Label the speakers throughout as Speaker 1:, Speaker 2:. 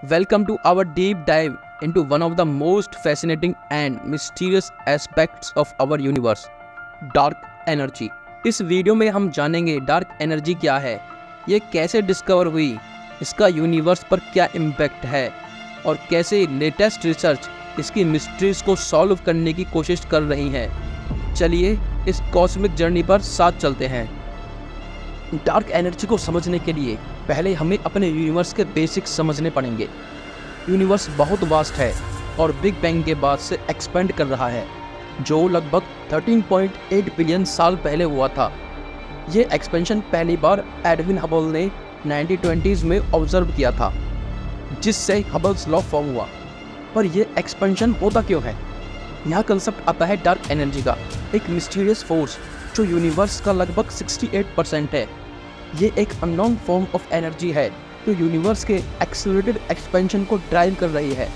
Speaker 1: Welcome to our deep dive into one of the most fascinating and mysterious aspects of our universe, dark energy. इस video में हम जानेंगे dark energy क्या है, ये कैसे डिस्कवर हुई, इसका यूनिवर्स पर क्या इम्पैक्ट है और कैसे लेटेस्ट रिसर्च इसकी मिस्ट्रीज को सॉल्व करने की कोशिश कर रही है। चलिए इस कॉस्मिक जर्नी पर साथ चलते हैं। डार्क एनर्जी को समझने के लिए पहले हमें अपने यूनिवर्स के बेसिक्स समझने पड़ेंगे। यूनिवर्स बहुत वास्ट है और बिग बैंग के बाद से एक्सपेंड कर रहा है, जो लगभग 13.8 बिलियन साल पहले हुआ था। ये एक्सपेंशन पहली बार एडविन हबल ने 1920s में ऑब्जर्व किया था, जिससे हबल्स लॉ फॉर्म हुआ। पर यह एक्सपेंशन होता क्यों है? यहाँ कंसेप्ट आता है डार्क एनर्जी का, एक मिस्टीरियस फोर्स जो यूनिवर्स का लगभग 68% है। ये एक अननोन फॉर्म ऑफ एनर्जी है जो यूनिवर्स के एक्सेलरेटेड एक्सपेंशन को ड्राइव कर रही है।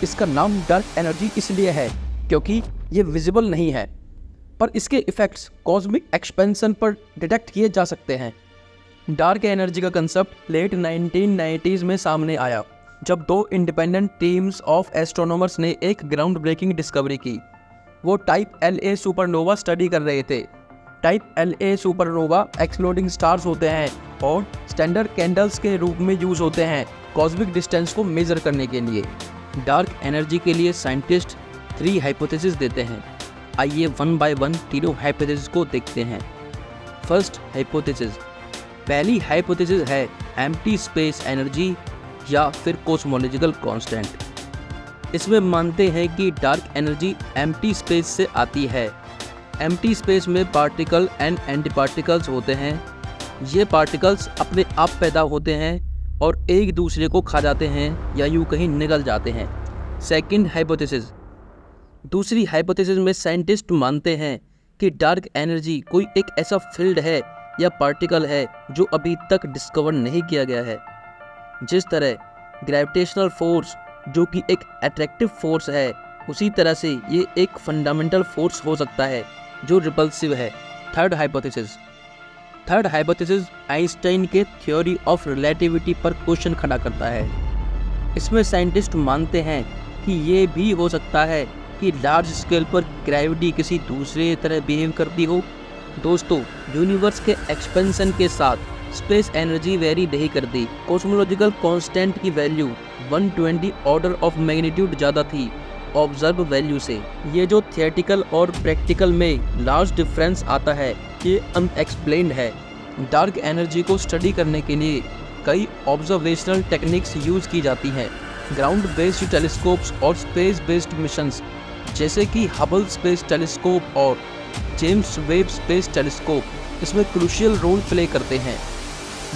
Speaker 1: इसका नाम डार्क एनर्जी इसलिए है क्योंकि ये विजिबल नहीं है, पर इसके इफ़ेक्ट्स कॉस्मिक एक्सपेंशन पर डिटेक्ट किए जा सकते हैं। डार्क एनर्जी का कंसेप्ट लेट 1990s में सामने आया, जब दो इंडिपेंडेंट टीम्स ऑफ एस्ट्रोनॉमर्स ने एक ग्राउंड ब्रेकिंग डिस्कवरी की। वो टाइप LA सुपरनोवा स्टडी कर रहे थे। Type LA supernova exploding stars होते हैं और स्टैंडर्ड कैंडल्स के रूप में यूज होते हैं कॉस्मिक डिस्टेंस को मेजर करने के लिए। डार्क एनर्जी के लिए साइंटिस्ट 3 हाइपोथेसिस देते हैं। आइए वन बाय वन तीनों हाइपोथेसिस को देखते हैं। फर्स्ट हाइपोथेसिस, पहली हाइपोथेसिस है एम्प्टी स्पेस एनर्जी या फिर कॉस्मोलॉजिकल कांस्टेंट। इसमें मानते हैं कि डार्क एनर्जी एम्प्टी स्पेस से आती है। एम्प्टी स्पेस में पार्टिकल एंड एंटी पार्टिकल्स होते हैं। ये पार्टिकल्स अपने आप पैदा होते हैं और एक दूसरे को खा जाते हैं या यूँ कहीं निकल जाते हैं। सेकंड हाइपोथेसिस, दूसरी हाइपोथेसिस में साइंटिस्ट मानते हैं कि डार्क एनर्जी कोई एक ऐसा फील्ड है या पार्टिकल है जो अभी तक डिस्कवर नहीं किया गया है। जिस तरह ग्रेविटेशनल फोर्स जो कि एक अट्रैक्टिव फोर्स है, उसी तरह से ये एक फंडामेंटल फोर्स हो सकता है जो रिपल्सिव है। थर्ड हाइपोथेसिस आइंस्टाइन के थ्योरी ऑफ रिलेटिविटी पर क्वेश्चन खड़ा करता है। इसमें साइंटिस्ट मानते हैं कि ये भी हो सकता है कि लार्ज स्केल पर ग्रेविटी किसी दूसरे तरह बिहेव करती हो। दोस्तों, यूनिवर्स के एक्सपेंशन के साथ स्पेस एनर्जी वेरी नहीं करती। कॉस्मोलॉजिकल कांस्टेंट की वैल्यू 120 ऑर्डर ऑफ मैग्नीट्यूड ज़्यादा थी ऑब्जर्व वैल्यू से। ये जो थियोरेटिकल और प्रैक्टिकल में लार्ज डिफरेंस आता है, ये अनएक्सप्लेन्ड है। डार्क एनर्जी को स्टडी करने के लिए कई ऑब्जर्वेशनल टेक्निक्स यूज़ की जाती हैं। ग्राउंड बेस्ड टेलीस्कोप्स और स्पेस बेस्ड मिशंस जैसे कि हबल स्पेस टेलीस्कोप और जेम्स वेब स्पेस टेलीस्कोप इसमें क्रूशियल रोल प्ले करते हैं।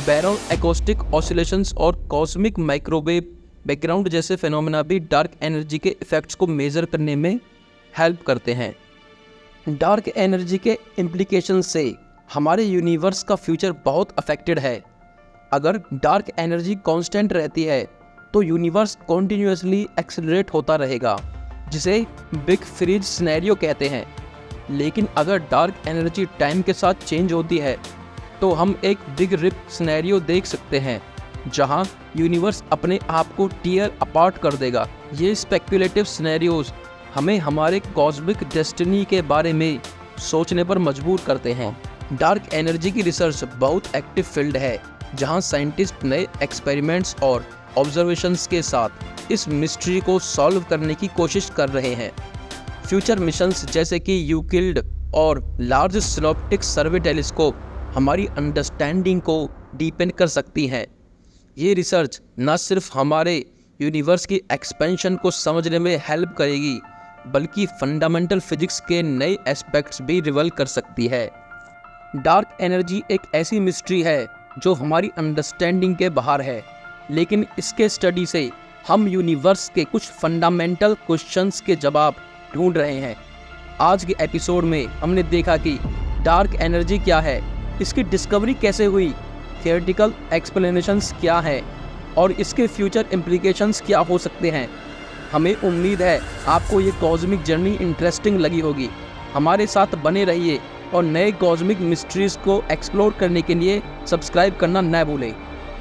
Speaker 1: बैरो एकॉस्टिक ऑसिलेशंस और कॉस्मिक माइक्रोवेव बैकग्राउंड जैसे फिनोमेना भी डार्क एनर्जी के इफ़ेक्ट्स को मेज़र करने में हेल्प करते हैं। डार्क एनर्जी के इम्प्लीकेशन से हमारे यूनिवर्स का फ्यूचर बहुत अफेक्टेड है। अगर डार्क एनर्जी कांस्टेंट रहती है तो यूनिवर्स कॉन्टिन्यूसली एक्सेलरेट होता रहेगा, जिसे बिग फ्रीज सिनेरियो कहते हैं। लेकिन अगर डार्क एनर्जी टाइम के साथ चेंज होती है तो हम एक बिग रिप सिनेरियो देख सकते हैं, जहां यूनिवर्स अपने आप को टीयर अपार्ट कर देगा। ये स्पेक्युलेटिव सिनेरियोज हमें हमारे कॉस्मिक डेस्टिनी के बारे में सोचने पर मजबूर करते हैं। डार्क एनर्जी की रिसर्च बहुत एक्टिव फील्ड है, जहां साइंटिस्ट नए एक्सपेरिमेंट्स और ऑब्जर्वेशंस के साथ इस मिस्ट्री को सॉल्व करने की कोशिश कर रहे हैं। फ्यूचर मिशंस जैसे कि यूक्लिड और लार्ज सिनॉप्टिक सर्वे टेलीस्कोप हमारी अंडरस्टैंडिंग को डीपेन कर सकती हैं। ये रिसर्च न सिर्फ हमारे यूनिवर्स की एक्सपेंशन को समझने में हेल्प करेगी, बल्कि फंडामेंटल फिजिक्स के नए एस्पेक्ट्स भी रिवील कर सकती है। डार्क एनर्जी एक ऐसी मिस्ट्री है जो हमारी अंडरस्टैंडिंग के बाहर है, लेकिन इसके स्टडी से हम यूनिवर्स के कुछ फंडामेंटल क्वेश्चंस के जवाब ढूंढ रहे हैं। आज के एपिसोड में हमने देखा कि डार्क एनर्जी क्या है, इसकी डिस्कवरी कैसे हुई, थियोरेटिकल एक्सप्लेनेशंस क्या है और इसके फ्यूचर इम्प्लीकेशंस क्या हो सकते हैं। हमें उम्मीद है आपको ये कॉस्मिक जर्नी इंटरेस्टिंग लगी होगी। हमारे साथ बने रहिए और नए कॉस्मिक मिस्ट्रीज़ को एक्सप्लोर करने के लिए सब्सक्राइब करना न भूलें।